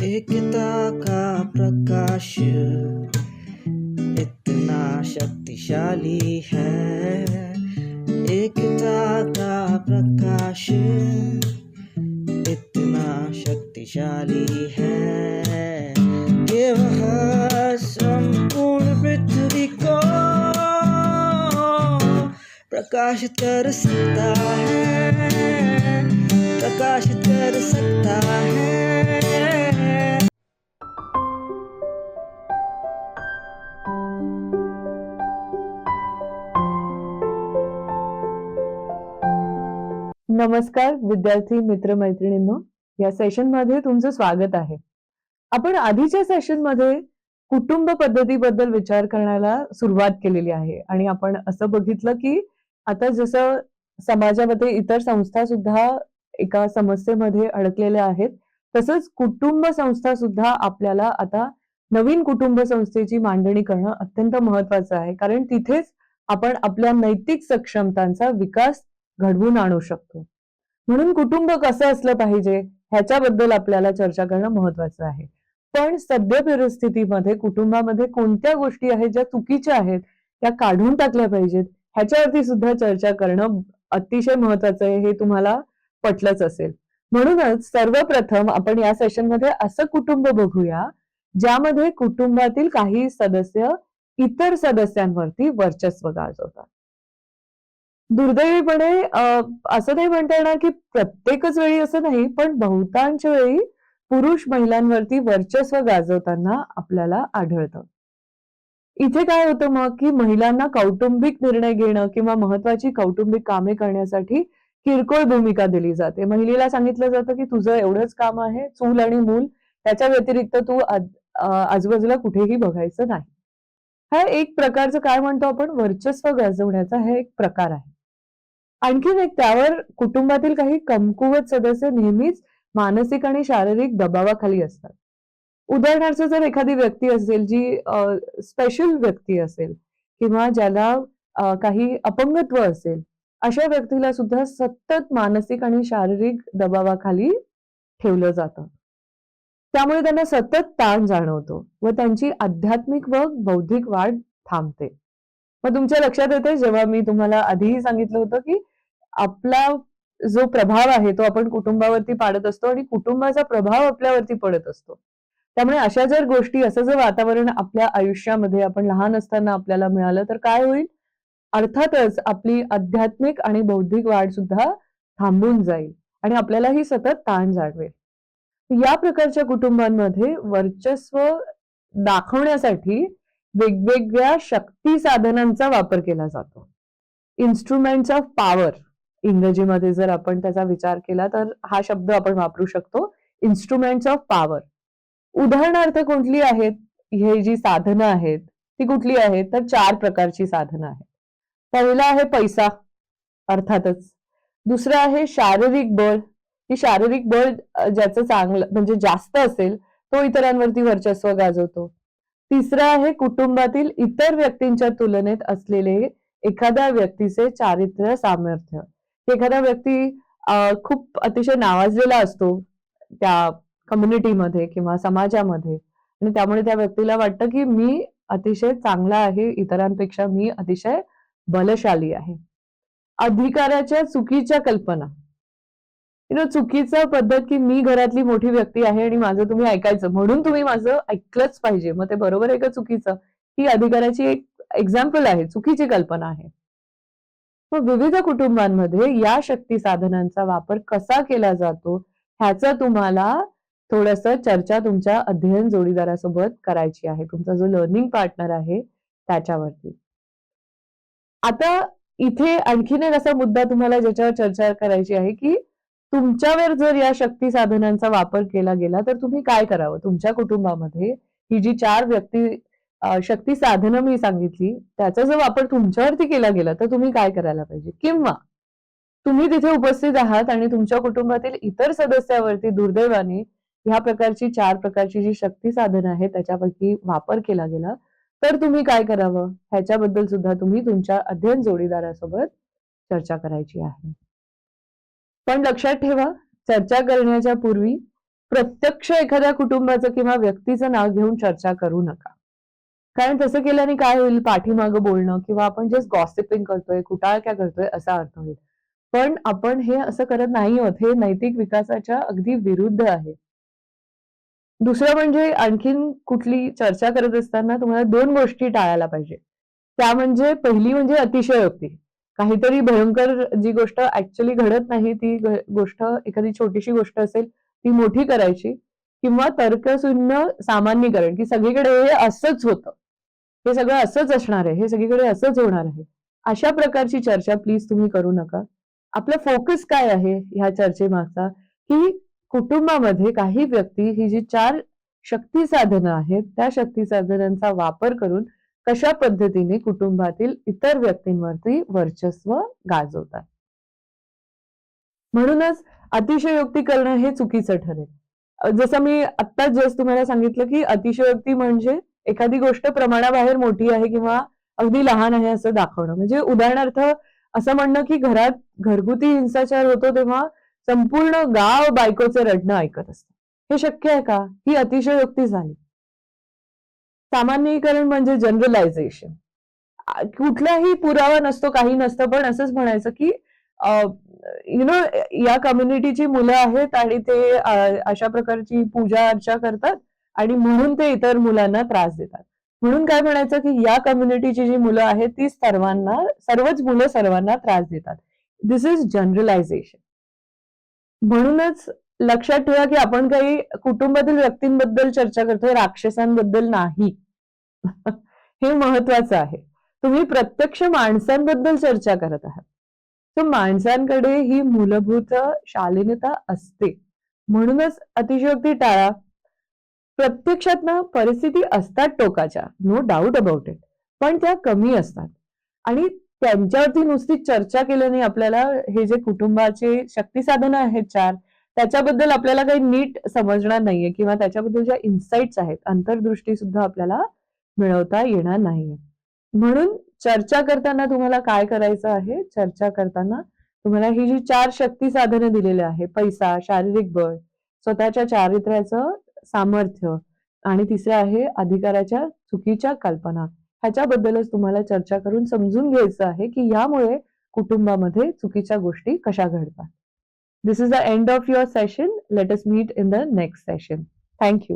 एकता का प्रकाश इतना शक्तिशाली है, एकता का प्रकाश इतना शक्तिशाली है कि वह संपूर्ण पृथ्वी को प्रकाशित कर सकता है, प्रकाशित कर सकता है। नमस्कार विद्यार्थी मित्र मैत्रिणींनो, या सेशन मध्ये तुमचं स्वागत आहे. आपण आधीच्या सेशन मध्ये कुटुंब पद्धतीबद्दल विचार करण्याला सुरुवात केलेली आहे आणि आपण असं बघितलं की आता जसं समाजामध्ये इतर संस्था सुद्धा एका समस्येमध्ये अडकलेल्या आहेत, तसंच कुटुंब संस्था सुद्धा आपल्याला आता नवीन कुटुंब संस्थेची मांडणी करणं अत्यंत महत्वाचं आहे, कारण तिथेच आपण आपल्या नैतिक सक्षमतांचा विकास घडवून आणू शकतो. म्हणून कुटुंब कसं असलं पाहिजे ह्याच्याबद्दल आपल्याला चर्चा करणं महत्वाचं आहे. पण सद्य परिस्थितीमध्ये कुटुंबामध्ये कोणत्या गोष्टी आहेत ज्या चुकीच्या आहेत त्या काढून टाकल्या पाहिजेत ह्याच्यावरती सुद्धा चर्चा करणं अतिशय महत्वाचं आहे, हे तुम्हाला पटलंच असेल. म्हणूनच सर्वप्रथम आपण या सेशनमध्ये असं कुटुंब बघूया ज्यामध्ये कुटुंबातील काही सदस्य इतर सदस्यांवरती वर्चस्व गाजवतात. दुर्दैवीपणे असं नाही म्हणता येणार की प्रत्येकच वेळी असं नाही, पण बहुतांश वेळी पुरुष महिलांवरती वर्चस्व गाजवताना आपल्याला आढळतं. इथे काय होतं मग की महिलांना कौटुंबिक निर्णय घेणं किंवा महत्वाची कौटुंबिक कामे करण्यासाठी किरकोळ भूमिका दिली जाते. महिलेला सांगितलं जातं की तुझं एवढंच काम आहे, चूल आणि मूल, त्याच्या व्यतिरिक्त तू आजूबाजूला कुठेही बघायचं नाही. हा एक प्रकारचं काय म्हणतो आपण वर्चस्व गाजवण्याचा हा एक प्रकार आहे. आणखीन एक त्यावर कुटुंबातील काही कमकुवत सदस्य नेहमीच मानसिक आणि शारीरिक दबावाखाली असतात. उदाहरणार्थ जर एखादी व्यक्ती असेल जी स्पेशल व्यक्ती असेल किंवा ज्याला काही अपंगत्व असेल, अशा व्यक्तीला सुद्धा सतत मानसिक आणि शारीरिक दबावाखाली ठेवलं जातं. त्यामुळे त्यांना सतत ताण जाणवतो व त्यांची आध्यात्मिक व बौद्धिक वाढ थांबते. मग तुमच्या लक्षात येते जेव्हा मी तुम्हाला आधीही सांगितलं होतं की आपला जो प्रभाव आहे तो आपण कुटुंबावरती पाडत असतो आणि कुटुंबाचा प्रभाव आपल्यावरती पडत असतो. त्यामुळे अशा जर गोष्टी, असं जर वातावरण आपल्या आयुष्यामध्ये आपण लहान असताना आपल्याला मिळालं तर काय होईल? अर्थातच आपली आध्यात्मिक आणि बौद्धिक वाढ सुद्धा थांबून जाईल आणि आपल्यालाही सतत ताण जाणवेल. या प्रकारच्या कुटुंबांमध्ये वर्चस्व दाखवण्यासाठी वेगवेगळ्या शक्ती साधनांचा वापर केला जातो. इन्स्ट्रुमेंट्स ऑफ पॉवर इंग्रजीमध्ये जर आपण त्याचा विचार केला तर हा शब्द आपण वापरू शकतो, इन्स्ट्रुमेंट्स ऑफ पॉवर. उदाहरणार्थ कुठली आहेत हे जी साधनं आहेत ती कुठली आहेत? तर 4 प्रकारची साधनं आहेत. पहिला आहे पैसा, अर्थातच. दुसरं आहे शारीरिक बळ. की शारीरिक बळ ज्याचं चांगलं म्हणजे जास्त असेल तो इतरांवरती वर्चस्व गाजवतो. तिसरं आहे कुटुंबातील इतर व्यक्तींच्या तुलनेत असलेले एखाद्या व्यक्तीचे चारित्र्य सामर्थ्य. एखादा व्यक्ती खूप अतिशय नावाजलेला असतो त्या कम्युनिटीमध्ये किंवा समाजामध्ये आणि त्यामुळे त्या व्यक्तीला वाटतं की मी अतिशय चांगला आहे, इतरांपेक्षा मी अतिशय बलशाली आहे. अधिकाराच्या चुकीच्या कल्पना. चुकीचं पद्धत की मी घरातली मोठी व्यक्ती आहे आणि माझं तुम्ही ऐकायचं, म्हणून तुम्ही माझं ऐकलंच पाहिजे. मग ते बरोबर आहे का चुकीचं? ही अधिकाराची एक एक्झाम्पल आहे, चुकीची कल्पना आहे. मग विविध कुटुंबांमध्ये या शक्ती साधनांचा वापर कसा केला जातो ह्याचं तुम्हाला थोडंसं चर्चा तुमच्या अध्ययन जोडीदारासोबत करायची आहे, तुमचा जो लर्निंग पार्टनर आहे त्याच्यावरती. आता इथे आणखीन एक असा मुद्दा तुम्हाला ज्याच्यावर चर्चा करायची आहे की तुमच्यावर जर या शक्ती साधनांचा वापर केला गेला तर तुम्ही काय करावं? तुमच्या कुटुंबामध्ये ही जी 4 शक्ती साधनं मी सांगितली त्याचा जर वापर तुमच्यावरती केला गेला तर तुम्ही काय करायला पाहिजे? किंवा तुम्ही तिथे उपस्थित आहात आणि तुमच्या कुटुंबातील इतर सदस्यावरती दुर्दैवाने ह्या प्रकारची 4 प्रकारची जी शक्ती साधनं आहेत त्याच्यापैकी वापर केला गेला तर तुम्ही काय करावं? ह्याच्याबद्दल सुद्धा तुम्ही तुमच्या अध्ययन जोडीदारासोबत चर्चा करायची आहे. पण लक्षात ठेवा चर्चा करण्याच्या पूर्वी प्रत्यक्ष एखाद्या कुटुंबाचं किंवा व्यक्तीचं नाव घेऊन चर्चा करू नका. कारण तसं केल्याने काय होईल, पाठीमागं बोलणं किंवा आपण जस्ट गॉसिपिंग करतोय, कुटाळक्या करतोय असा अर्थ होईल. पण आपण हे असं करत नाही आहोत. हे नैतिक विकासाच्या अगदी विरुद्ध आहे. दुसरं म्हणजे आणखीन कुठली चर्चा करत असताना तुम्हाला 2 गोष्टी टाळायला पाहिजे. त्या म्हणजे पहिली म्हणजे अतिशयोक्ती. काहीतरी भयंकर जी गोष्ट ऍक्च्युअली घडत नाही ती गोष्ट एखादी छोटीशी गोष्ट असेल ती मोठी करायची किंवा तर्कशून्य सामान्यीकरण की सगळीकडे हे असंच होतं. हे सगळं असंच असणार आहे. हे सगळीकडे असंच होणार आहे. अशा प्रकारची चर्चा प्लीज तुम्ही करू नका. आपला फोकस काय आहे ह्या चर्चेमागचा, की कुटुंबामध्ये काही व्यक्ती ही जी 4 शक्ती साधनं आहेत, त्या शक्ती साधनांचा वापर करून कशा पद्धतीने कुटुंबातील इतर व्यक्तींवरती वर्चस्व गाजवतात. म्हणूनच अतिशयोक्ती करणं हे चुकीचं ठरेल. जसं मी आत्ताच जस्ट तुम्हाला सांगितलं, की अतिशयोक्ती म्हणजे एखादी गोष्ट प्रमाणाबाहेर मोठी आहे किंवा अगदी लहान आहे असं दाखवणं. म्हणजे उदाहरणार्थ असं म्हणणं, की घरात घरगुती हिंसाचार होतो तेव्हा संपूर्ण गाव बायकोचं रडणं ऐकत असतं. हे शक्य आहे का? ही अतिशयोक्ती झाली. सामान्यीकरण म्हणजे जनरलायझेशन. कुठलाही पुरावा नसतो, काही नसतं, पण असंच म्हणायचं, की यु नो या कम्युनिटीची मुलं आहेत आणि ते अशा प्रकारची पूजा अर्चा करतात आणि म्हणून ते इतर मुलांना त्रास देतात. म्हणून काय म्हणायचं, की या कम्युनिटीची जी मुलं आहेत ती सर्वच मुलं सर्वांना त्रास देतात. दिस इज जनरलायझेशन. म्हणूनच लक्षात ठेवा, की आपण काही कुटुंबातील व्यक्तींबद्दल चर्चा करतोय, राक्षसांबद्दल नाही. हे महत्वाचं आहे. तुम्ही प्रत्यक्ष माणसांबद्दल चर्चा करत आहात. तर माणसांकडे ही मूलभूत शालीनता असते. म्हणूनच अतिशयोक्ती टाळा. प्रत्यक्षात ना परिस्थिती असतात टोकाच्या, नो डाऊट अबाउट इट. पण त्या कमी असतात. आणि त्यांच्यावरती नुसती चर्चा केल्याने आपल्याला हे जे कुटुंबाचे शक्तिसाधनं आहेत 4 त्याच्याबद्दल आपल्याला काही नीट समजणार नाहीये किंवा त्याच्याबद्दल ज्या इन्साइट्स आहेत, अंतर्दृष्टी सुद्धा आपल्याला मिळवता येणार नाहीये. म्हणून चर्चा करताना तुम्हाला काय करायचं आहे? चर्चा करताना तुम्हाला ही जी 4 शक्ती साधनं दिलेली आहे, पैसा, शारीरिक बळ, स्वतःच्या चारित्र्याचं सामर्थ्य आणि तिसरं आहे अधिकाराच्या चुकीच्या कल्पना. ह्याच्याबद्दलच तुम्हाला चर्चा करून समजून घ्यायचं आहे, की यामुळे कुटुंबामध्ये चुकीच्या गोष्टी कशा घडतात. This is the end of your session. Let us meet in the next session. Thank you.